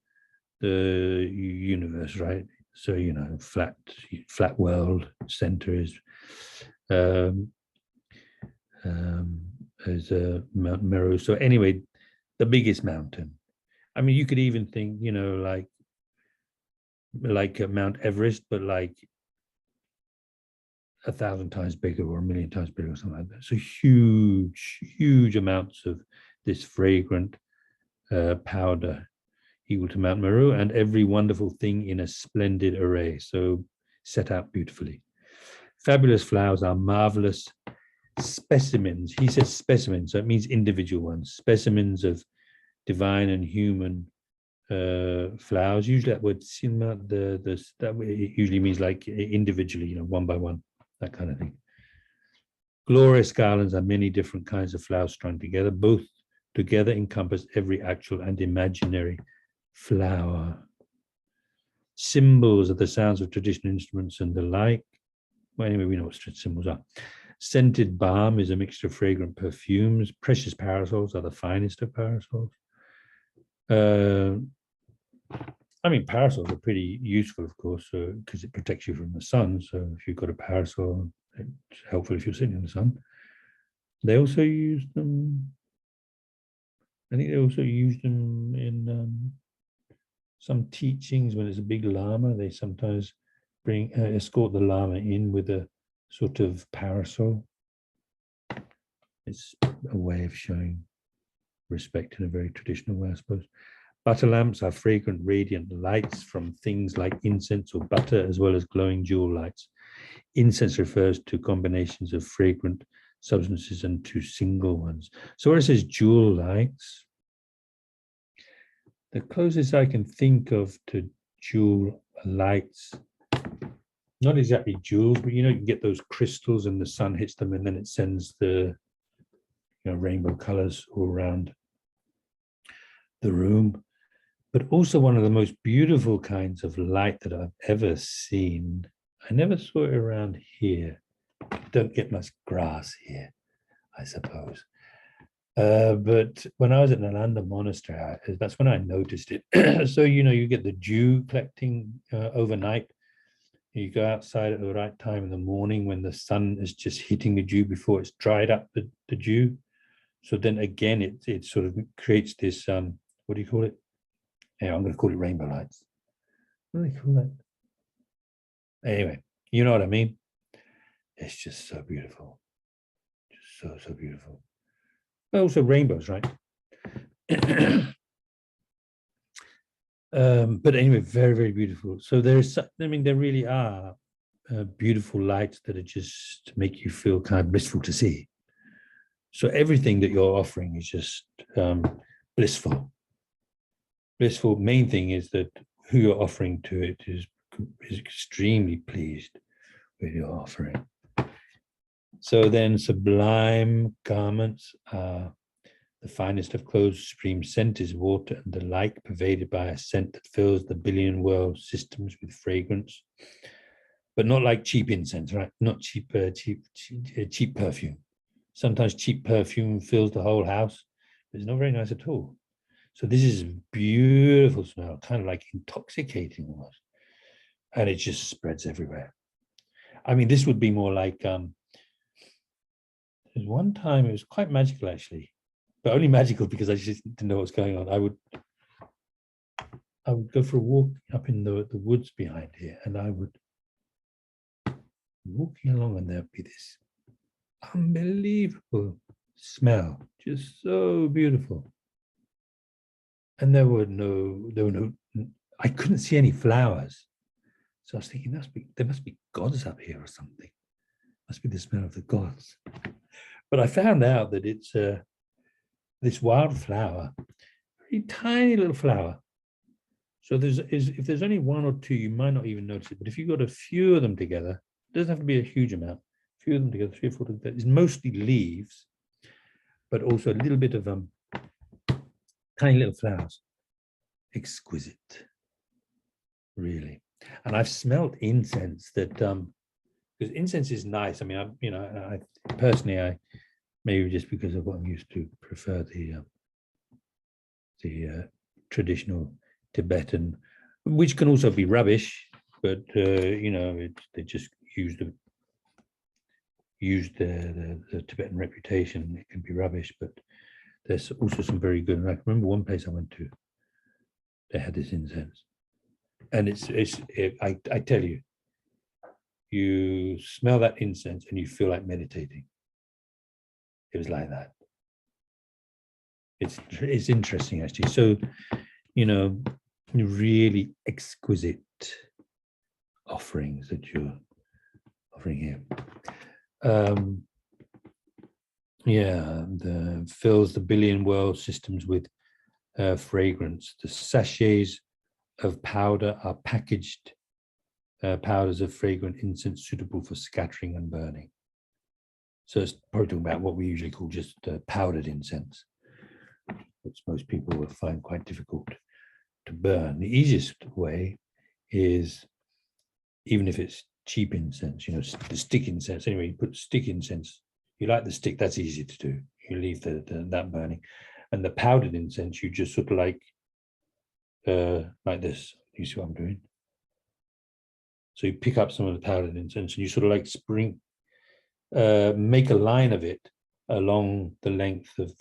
universe, right? So, you know, flat world, center is Mount Meru. So anyway, the biggest mountain. I mean, you could even think, you know, like Mount Everest, but like 1,000 times bigger or 1,000,000 times bigger or something like that. So huge amounts of this fragrant powder equal to Mount Meru, and every wonderful thing in a splendid array, so set out beautifully. Fabulous flowers are marvelous specimens. He says specimens, so it means individual ones. Specimens of divine and human flowers. Usually that word sinma, that usually means like individually, you know, one by one, that kind of thing. Glorious garlands are many different kinds of flowers strung together. Both together encompass every actual and imaginary flower. Symbols are the sounds of traditional instruments and the like. Well, anyway, we know what symbols are. Scented balm is a mixture of fragrant perfumes. Precious parasols are the finest of parasols. I mean, parasols are pretty useful, of course, because it protects you from the sun. So if you've got a parasol, it's helpful if you're sitting in the sun. They also use them, I think they also use them in some teachings. When it's a big lama, they sometimes escort the lama in with a sort of parasol. It's a way of showing respect in a very traditional way, I suppose. Butter lamps are fragrant, radiant lights from things like incense or butter, as well as glowing jewel lights. Incense refers to combinations of fragrant substances and to single ones. So where it says jewel lights, the closest I can think of to jewel lights, not exactly jewels, but you know, you can get those crystals and the sun hits them and then it sends the, you know, rainbow colors all around the room. But also one of the most beautiful kinds of light that I've ever seen. I never saw it around here. Don't get much grass here, I suppose. But when I was at Nalanda Monastery, that's when I noticed it. So, you get the dew collecting overnight. You go outside at the right time in the morning when the sun is just hitting the dew before it's dried up the dew. So then again, it sort of creates this, what do you call it? Yeah, I'm going to call it rainbow lights. What do they call that? Anyway, you know what I mean? It's just so beautiful. Just so beautiful. Also rainbows, right? But anyway, very, very beautiful. So there really are beautiful lights that are just make you feel kind of blissful to see. So everything that you're offering is just blissful. Blissful. Main thing is that who you're offering to it is extremely pleased with your offering. So then sublime garments are the finest of clothes. Supreme scent is water and the like, pervaded by a scent that fills the billion world systems with fragrance, but not like cheap incense, right? Not cheap perfume. Sometimes cheap perfume fills the whole house, but it's not very nice at all. So this is beautiful smell, kind of like intoxicating almost, and it just spreads everywhere. I mean, this would be more like there's one time it was quite magical actually, but only magical because I just didn't know what was going on. I would go for a walk up in the woods behind here, and I would be walking along, and there'd be this unbelievable smell, just so beautiful. And there were no, I couldn't see any flowers. So I was thinking, there must be gods up here or something. Must be the smell of the gods. But I found out that it's this wildflower, very tiny little flower. So if there's only one or two, you might not even notice it. But if you've got a few of them together, it doesn't have to be a huge amount. A few of them together, 3 or 4 together. It's mostly leaves, but also a little bit of tiny little flowers. Exquisite, really. And I've smelled incense that because incense is nice. I mean, I personally, maybe just because of what I'm used to, prefer the traditional Tibetan, which can also be rubbish, but they just use the Tibetan reputation. It can be rubbish, but there's also some very good. And I remember one place I went to, they had this incense, and I tell you, you smell that incense and you feel like meditating. It was like that. It's interesting actually. So, really exquisite offerings that you're offering here. Fills the billion world systems with fragrance. The sachets of powder are packaged powders of fragrant incense suitable for scattering and burning. So it's probably talking about what we usually call just powdered incense, which most people will find quite difficult to burn. The easiest way is, even if it's cheap incense, the stick incense. Anyway, you put stick incense. You light the stick, that's easy to do. You leave that burning. And the powdered incense, you just sort of like this. You see what I'm doing? So you pick up some of the powdered incense and you sort of like make a line of it along the length of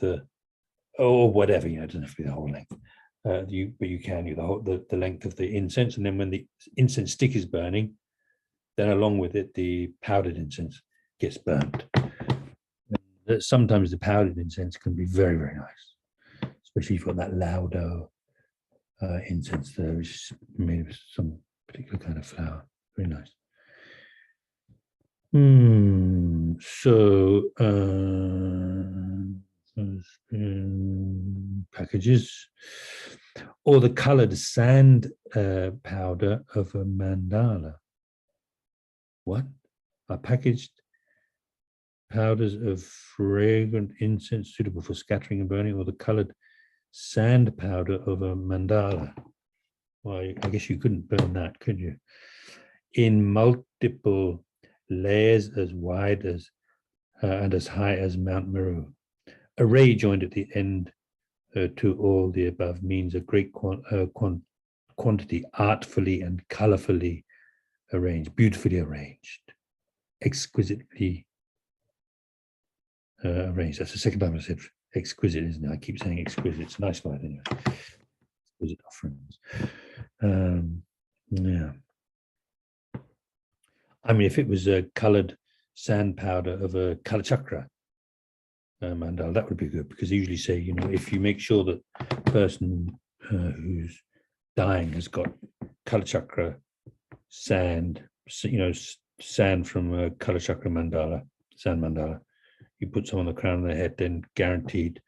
or whatever, it doesn't have to be the whole length. But you can the length of the incense, and then when the incense stick is burning, then along with it, the powdered incense gets burned. Sometimes the powdered incense can be very, very nice, especially if you've got that laudo incense there, which is made of some particular kind of flower. Very nice. So packages, or the colored sand powder of a mandala. What? Are packaged powders of fragrant incense suitable for scattering and burning, or the colored sand powder of a mandala? Well, I guess you couldn't burn that, could you? In multiple layers as wide as and as high as Mount Meru. array joined at the end to all the above means a great quantity, artfully and colorfully arranged, beautifully arranged, exquisitely arranged. That's the second time I said exquisite, isn't it? I keep saying exquisite. It's a nice word anyway. Exquisite offerings. Yeah. I mean, if it was a colored sand powder of a color chakra mandala, that would be good, because they usually say, you know, if you make sure that the person who's dying has got color chakra sand, you know, sand from a color chakra mandala, sand mandala, you put some on the crown of their head, then guaranteed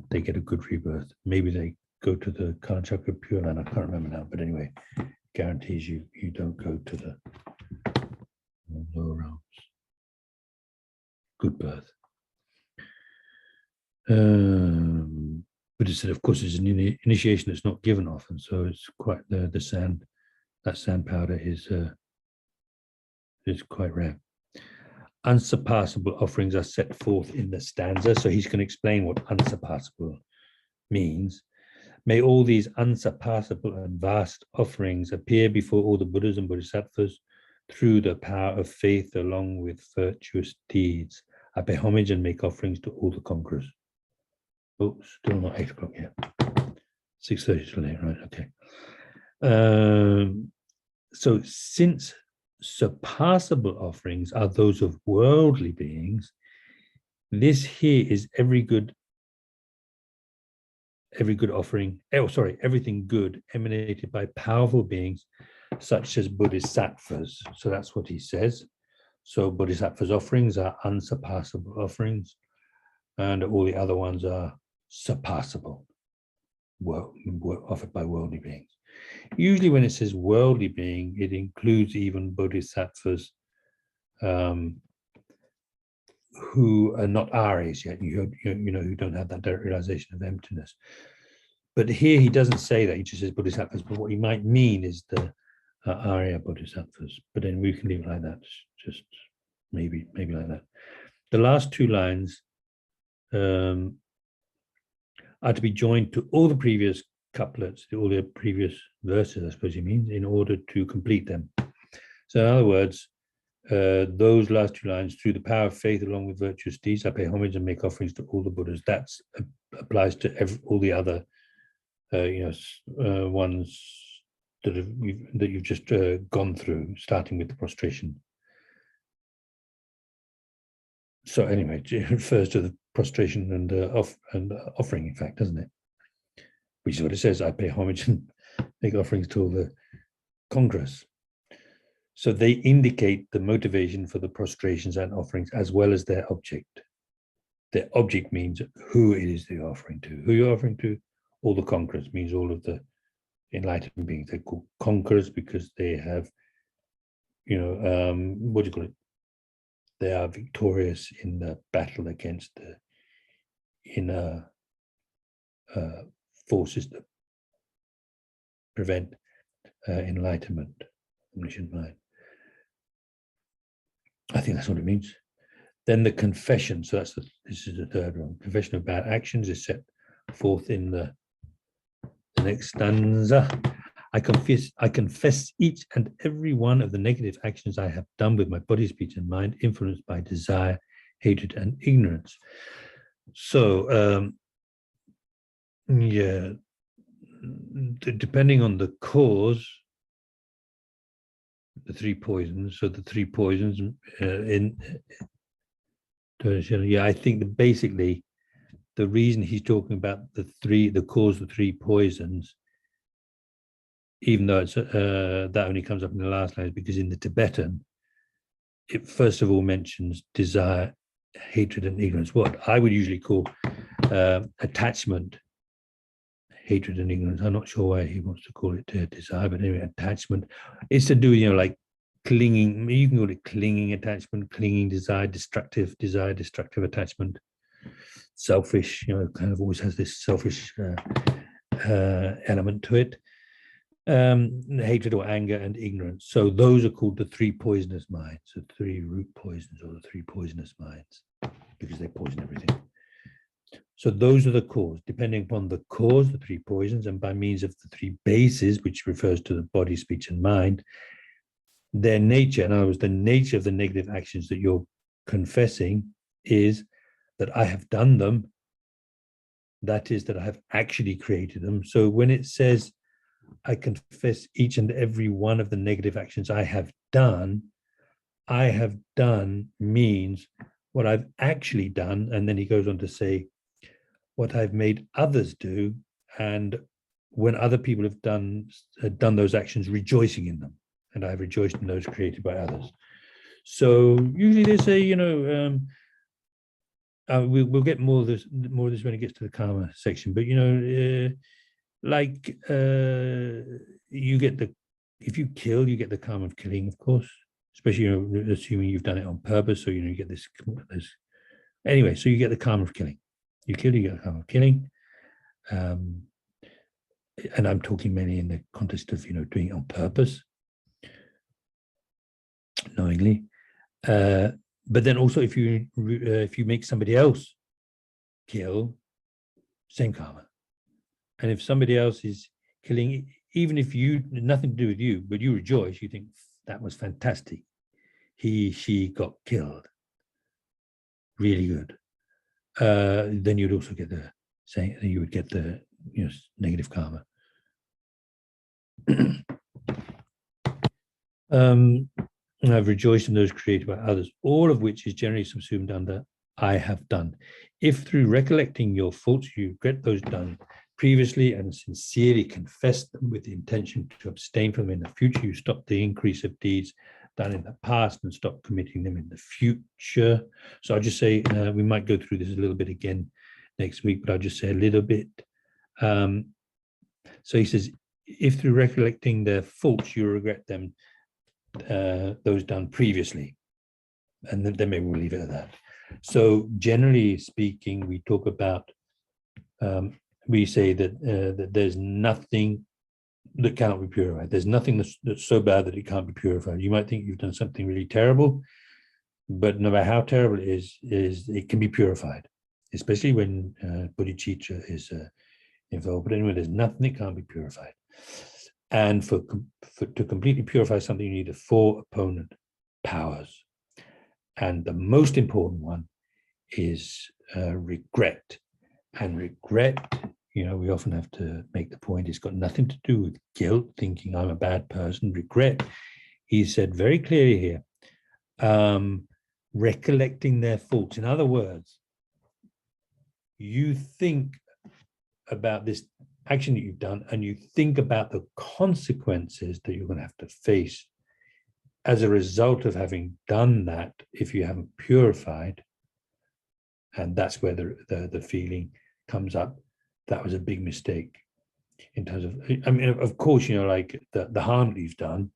they get a good rebirth. Maybe they go to the color chakra pure land. I can't remember now, but anyway, guarantees you don't go to the lower realms. Good birth. But it's, of course, it's an initiation that's not given often, so it's quite the sand. That sand powder is quite rare. Unsurpassable offerings are set forth in the stanza, so he's going to explain what unsurpassable means. May all these unsurpassable and vast offerings appear before all the Buddhas and Bodhisattvas through the power of faith, along with virtuous deeds. I pay homage and make offerings to all the conquerors. Oh, still not 8 o'clock yet. 6:30 till 8, right? Okay. So since surpassable offerings are those of worldly beings, this here is every good offering, everything good emanated by powerful beings such as Bodhisattvas. So that's what he says. So Bodhisattvas' offerings are unsurpassable offerings, and all the other ones are surpassable, offered by worldly beings. Usually when it says worldly being, it includes even Bodhisattvas who are not Aryas yet, you know, who don't have that direct realization of emptiness. But here he doesn't say that, he just says Bodhisattvas, but what he might mean is the Arya Bodhisattvas. But then we can leave it like that, just maybe like that. The last 2 lines are to be joined to all the previous couplets, all the previous verses, I suppose he means, in order to complete them. So in other words, those last 2 lines, through the power of faith along with virtuous deeds, I pay homage and make offerings to all the Buddhas. That applies to all the other ones that you've just gone through, starting with the prostration. So anyway, it refers to the prostration and offering, in fact, doesn't it? Which is what it says, I pay homage and make offerings to all the conquerors. So they indicate the motivation for the prostrations and offerings as well as their object. Their object means who it is they're offering to. Who you're offering to, all the conquerors, means all of the enlightened beings. They're called conquerors because they have, what do you call it? They are victorious in the battle against the inner forces that prevent enlightenment, omniscient mind. I think that's what it means. Then the confession. So this is the third one. Confession of bad actions is set forth in the next stanza. I confess each and every one of the negative actions I have done with my body, speech, and mind, influenced by desire, hatred, and ignorance. So, depending on the cause, the 3 poisons. So the 3 poisons I think that basically the reason he's talking about the cause of the 3 poisons, even though it's that only comes up in the last line, is because in the Tibetan, it first of all mentions desire, hatred, and ignorance. What I would usually call attachment, hatred, and ignorance. I'm not sure why he wants to call it desire, but anyway, attachment. It's to do, like clinging. You can call it clinging attachment, clinging desire, destructive desire, destructive attachment, selfish. Kind of always has this selfish element to it. Hatred or anger and ignorance. So those are called the 3 poisonous minds, the 3 root poisons or the 3 poisonous minds, because they poison everything. So those are the cause. Depending upon the cause, the three poisons, and by means of the three bases, which refers to the body, speech, and mind, their nature, in other words, the nature of the negative actions that you're confessing is that I have done them. That is, that I have actually created them. So when it says, I confess each and every one of the negative actions I have done means what I've actually done. And then he goes on to say, what I've made others do, and when other people have done those actions, rejoicing in them. And I've rejoiced in those created by others. So usually they say, we'll get more of this when it gets to the karma section. But if you kill, you get the karma of killing, of course. Especially assuming you've done it on purpose. So you get this. Anyway, so you get the karma of killing. You kill, you get the karma of killing. And I'm talking mainly in the context of doing it on purpose, knowingly. But then also, if you make somebody else kill, same karma. And if somebody else is killing, even if you nothing to do with you, but you rejoice, you think that was fantastic. She got killed. Really good. Then you'd also get the same. You would get the negative karma. I've rejoiced in those created by others, all of which is generally subsumed under I have done. If through recollecting your faults you regret those done previously and sincerely confess them with the intention to abstain from them in the future, you stop the increase of deeds done in the past and stop committing them in the future. So I'll just say, we might go through this a little bit again next week, but I'll just say a little bit. So he says, if through recollecting their faults you regret them, those done previously, and then maybe we'll leave it at that. So generally speaking, we talk about, we say that there's nothing that cannot be purified. There's nothing that's so bad that it can't be purified. You might think you've done something really terrible, but no matter how terrible it is it can be purified, especially when bodhicitta is involved. But anyway, there's nothing that can't be purified. And to completely purify something, you need the four opponent powers. And the most important one is regret. And regret, we often have to make the point, it's got nothing to do with guilt, thinking I'm a bad person. Regret, he said very clearly here, recollecting their faults. In other words, you think about this action that you've done and you think about the consequences that you're going to have to face as a result of having done that if you haven't purified. And that's where the feeling comes up. That was a big mistake in terms of, of course, like the harm that you've done.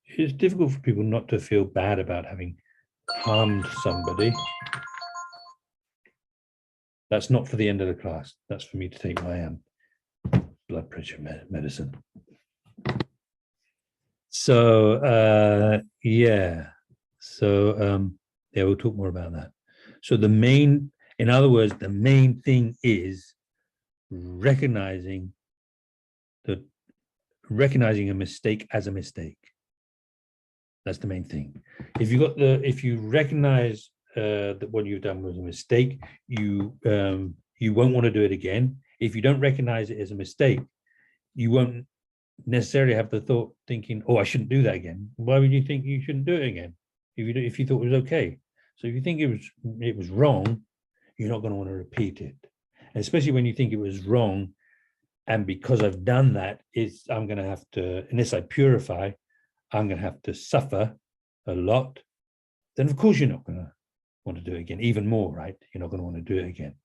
It's difficult for people not to feel bad about having harmed somebody. That's not for the end of the class. That's for me to take my blood pressure medicine. So, yeah. So, yeah, we'll talk more about that. So in other words, the main thing is recognizing a mistake as a mistake. That's the main thing. If you recognize that what you've done was a mistake, you won't want to do it again. If you don't recognize it as a mistake, you won't necessarily have the thought thinking, oh, I shouldn't do that again. Why would you think you shouldn't do it again if you thought it was okay? So if you think it was wrong, you're not going to want to repeat it. And especially when you think it was wrong, and because I've done that, I'm going to have to, unless I purify, I'm going to have to suffer a lot. Then of course you're not going to want to do it again, even more, right? You're not going to want to do it again,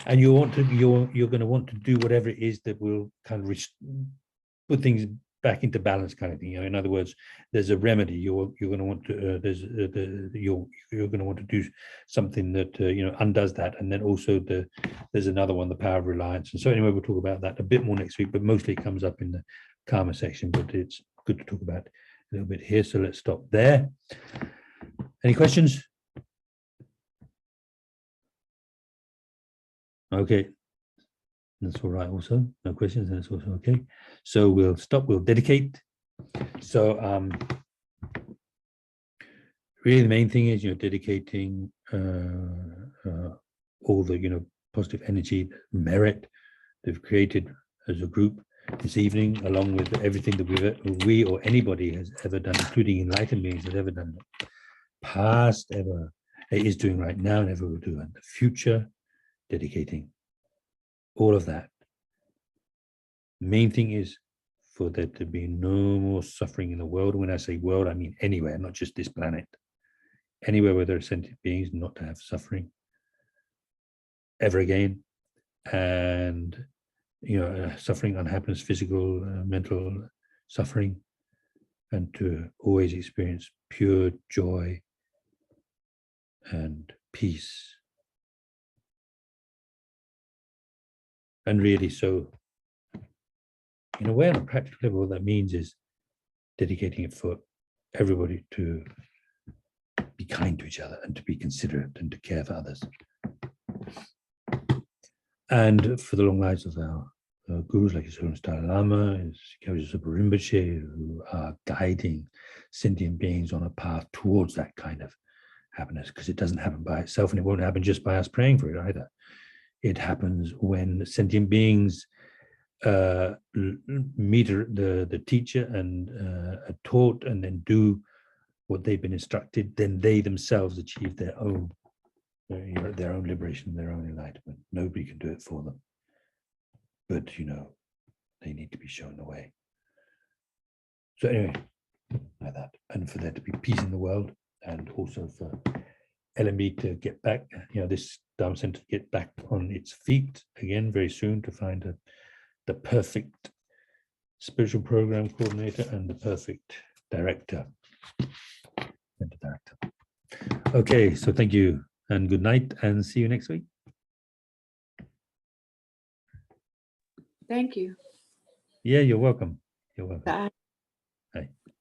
and you're going to want to do whatever it is that will kind of put things back into balance, kind of thing. In other words, there's a remedy. You're going to want to you're going to want to do something that undoes that, and then also there's another one, the power of reliance. And so anyway, we'll talk about that a bit more next week. But mostly it comes up in the karma section. But it's good to talk about a little bit here. So let's stop there. Any questions? Okay, that's all right. Also, no questions. That's also okay. So we'll stop. We'll dedicate. So really, the main thing is dedicating all the positive energy, merit they've created as a group this evening, along with everything that we or anybody has ever done, including enlightened beings, has ever done, past, ever is doing right now, and ever will do in the future, dedicating all of that. Main thing is for there to be no more suffering in the world. When I say world, I mean anywhere, not just this planet. Anywhere where there are sentient beings, not to have suffering ever again, and suffering, unhappiness, physical, mental suffering, and to always experience pure joy and peace. And really, so in a way, on a practical level, what that means is dedicating it for everybody to be kind to each other and to be considerate and to care for others. And for the long lives of our gurus like His Holiness Dalai Lama, His Kyosho Rinpoche, who are guiding sentient beings on a path towards that kind of happiness, because it doesn't happen by itself, and it won't happen just by us praying for it either. It happens when sentient beings meet the teacher and are taught, and then do what they've been instructed. Then they themselves achieve their own liberation, their own enlightenment. Nobody can do it for them, but they need to be shown the way. So anyway, like that, and for there to be peace in the world, and also for LMB to get back, this Dharma Center to get back on its feet again very soon, to find the perfect spiritual program coordinator and the perfect director. Okay, so thank you and good night, and see you next week. Thank you. Yeah, you're welcome. You're welcome. Bye.